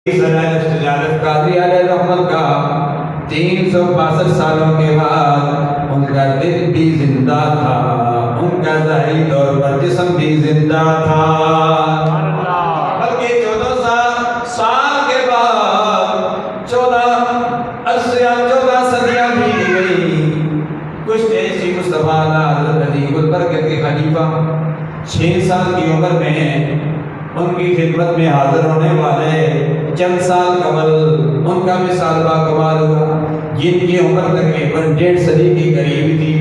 تجارت قادری علیہ رحمت کا 362 سالوں کے بعد ان کا دل بھی زندہ تھا، ان کا ظاہری طور پر جسم بھی زندہ تھا، بلکہ 14 سال کے بعد 14 صدیاں بھی گئی، کچھ ایسی مصطفیٰ حضرت عظیم البرکت کے خلیفہ 6 سال کی عمر میں ان کی خدمت میں حاضر ہونے والے چند سال قبل ان کا مثال با کمال ہوا، جن کی عمر تقریباً 1.5 صدی کے قریب تھی،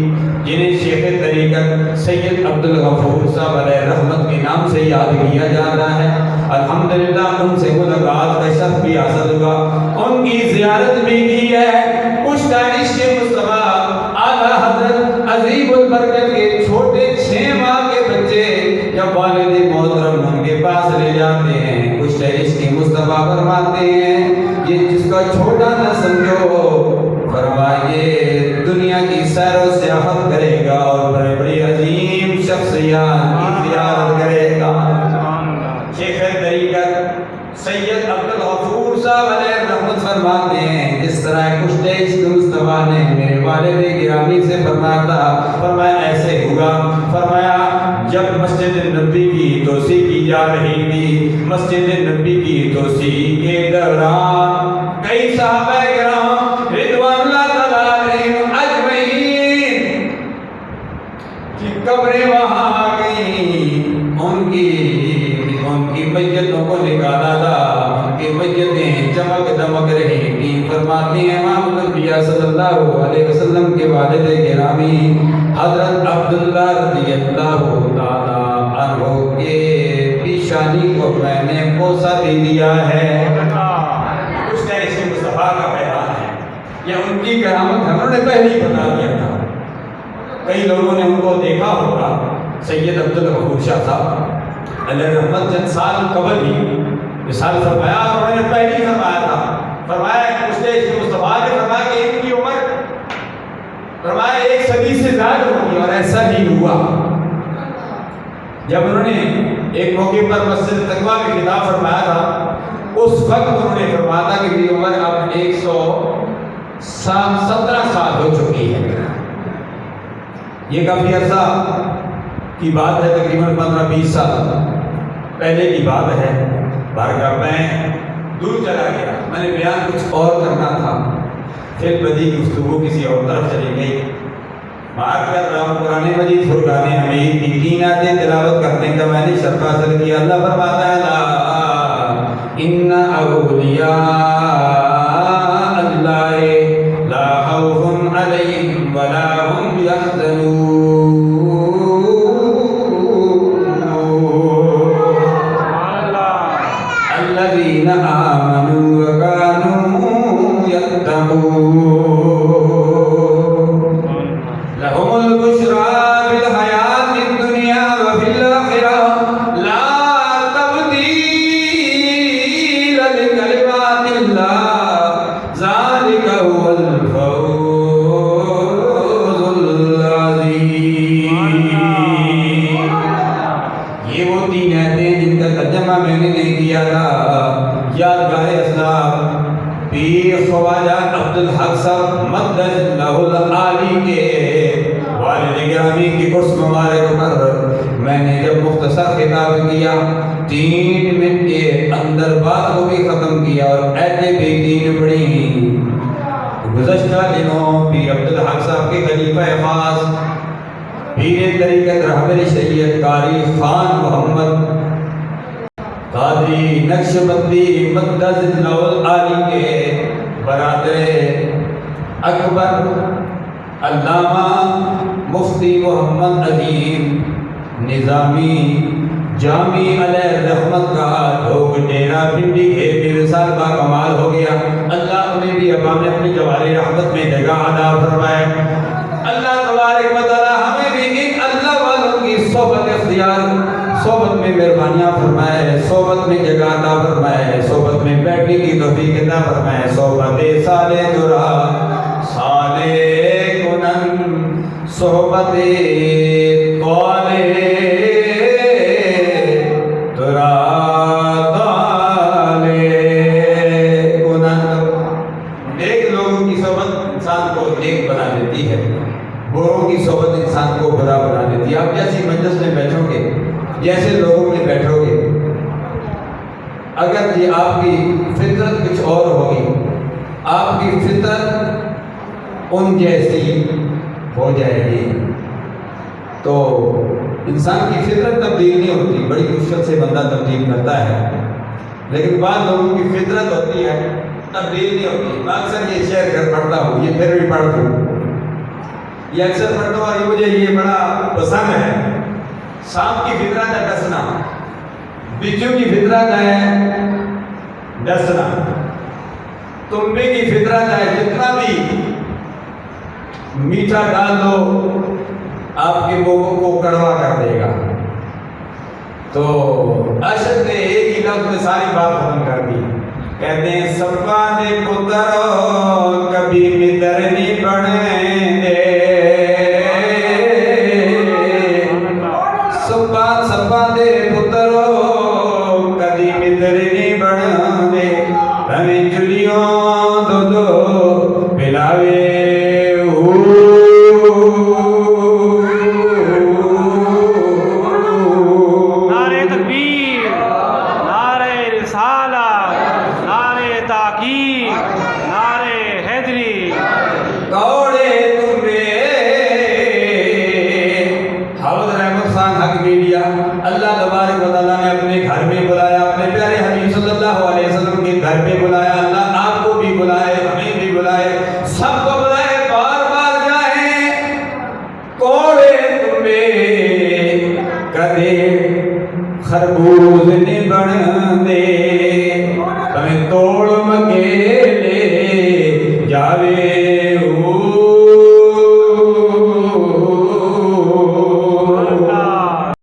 جنہیں شیخ طریقت سید عبدالغفور صاحب علیہ رحمت کے نام سے یاد کیا جاتا ہے۔ الحمدللہ ان سے ملاقات کا شرف بھی حاصل ہوا، ان کی زیارت بھی کی ہے۔ کچھ دانش کے مصطفیٰ اعلیٰ حضرت عظیم البرکت کے چھوٹے 6 ماہ کے بچے جب والد محترم ان کے پاس لے جاتے ہیں، کچھ اس کی مصطفیٰ فرماتے ہیں یہ جس کا چھوٹا نہ سمجھو، فرمائیے دنیا کی سیر و سیاحت کرے گا اور بڑے بڑی عظیم شخصیات کی زیارت کرے گا۔ شیخ طریقت سید عبدالغفور صاحب علیہ رحمت فرماتے ہیں جس طرح کچھ اس مصطفیٰ نے میرے والد گرامی سے فرمایا تھا، فرمایا ایسے ہوا، فرمایا جب مسجد نبی کی توسیع کی جا رہی تھی، مسجد نبی کی توسیع کے دوران کئی صحابہ کرام رضوان اللہ تعالیٰ علیہم اجمعین کی قبریں وہاں آ گئیں، ان کی میتوں کو نکالا تھا، ان کی میتیں چمک دمک رہی تھیں۔ فرماتے ہیں امام الانبیاء صلی اللہ علیہ وسلم کے والد گرامی حضرت عبداللہ رضی اللہ تعالیٰ عنہ کے پیشانی کو میں نے بوسہ بھی دیا ہے۔ کچھ ایسے مصطفیٰ کا بیان ہے، یہ ان کی کرامت ہم نے پہلے ہی بتا دیا تھا، کئی لوگوں نے ان کو دیکھا ہوگا۔ سید عبدالغفور شاہ صاحب علیہ رحمت چند سال قبل ہی مثال فرمایا، اور انہوں نے پہلے ہی فرمایا تھا، فرمایا کچھ ایسے مصطفیٰ نے فرمایا کہ ان کی عمر فرمایا 1 صدی سے زیادہ ہوگی، اور ایسا ہی ہوا۔ جب انہوں نے ایک موقع پر مسجد تقویٰ میں خطاب فرمایا تھا، اس وقت انہوں نے فرمایا تھا کہ میری عمر اب 117 سال ہو چکی ہے۔ یہ کافی عرصہ کی بات ہے، تقریباً 15-20 سال پہلے کی بات ہے۔ بارگاہ میں دور چلا گیا، میں نے بیان کچھ اور کرنا تھا، پھر بدی گفتگو کسی اور طرف چلی گئی۔ بات کر رہا ہوں قرآن مجید فرقان حمید کی 3 آیتیں تلاوت کرنے کا میں نے شرف حاصل کیا۔ اللہ فرماتا ہے لا ان اولیاء اللہ لا خوف علیہم ولا هم يحزنون الذین آمنوا وكانوا يتقون لهم البشرى في الحياة الدنيا وفي الآخرة لا تبديل لكلمات الله ذلك هو الفوز العظيم۔ یہ وہ 3 آیتیں جن کا ترجمہ میں نے نہیں کیا تھا، یادگار اسلاف پیر خواجہ عبدالحق صاحب مدد اللہ العالی کے والد گرامی کی عرس مبارک پر میں نے جب مختصر خطاب کیا، 3 منٹ کے اندر بات کو بھی ختم کیا اور ایتیں بھی 3 پڑھی۔ گزشتہ دنوں پیر عبدالحق صاحب کے خلیفہ خاص پیر طریقت رہبر شریعت قاری خان محمد قادری نقشبندی مدد اللہ العالی کے برادر اکبر علامہ مفتی محمد عظیم نظامی جامی علیہ رحمت کا لوگ ڈیرا پنڈی گھیر میں وصال با کمال ہو گیا۔ اللہ انہیں بھی اپنے جواری رحمت میں جگہ عطا فرمائے۔ اللہ تبارک و تعالی ہمیں بھی ان اللہ والوں کی صحبت اختیار، صحبت میں مہربانیاں فرمائے، صحبت میں جگہ عطا فرمائے، صحبت میں بیٹھنے کی توفیق عطا فرمائے۔ صحبت صالح درا صالح کنن صحبت طالح درا طالح آپ کی فطرت کچھ اور ہوگی، آپ کی فطرت ان جیسی ہو جائے گی۔ تو انسان کی فطرت تبدیل نہیں ہوتی، بڑی مشکل سے بندہ تبدیل کرتا ہے، لیکن بعض لوگوں کی فطرت ہوتی ہے تبدیل نہیں ہوتی۔ میں اکثر یہ شعر کر پڑھتا ہوں، یہ پھر بھی پڑھتا ہوں، یہ اکثر پڑھتا ہوں اور مجھے یہ بڑا پسند ہے۔ سانپ کی فطرت ہے ڈسنا، بچھو کی فطرت ہے ڈسنا، تنبے کی فطرت ہے جتنا بھی میٹھا ڈال دو آپ کے منہ کو کڑوا کر دے گا۔ تو عاشق نے ایک ہی لفظ میں ساری بات ختم کر دی، کہتے ہیں سپا دے پتر کبھی متر نہیں بنے دے، سپا دے پتر کبھی متر نہیں بنے دے، ہمیں چلیوں دو دو پلاوے اللہ تبارک و تعالیٰ نے اپنے گھر میں بلایا، اپنے پیارے حبیب صلی اللہ علیہ وسلم کے گھر پہ بلایا۔ اللہ آپ کو بھی بلائے، ہمیں بھی بلائے، سب کو بلائے، بار بار جائیں کوڑے تمہیں کدے خربوز نے بن دے، ہمیں توڑ مگے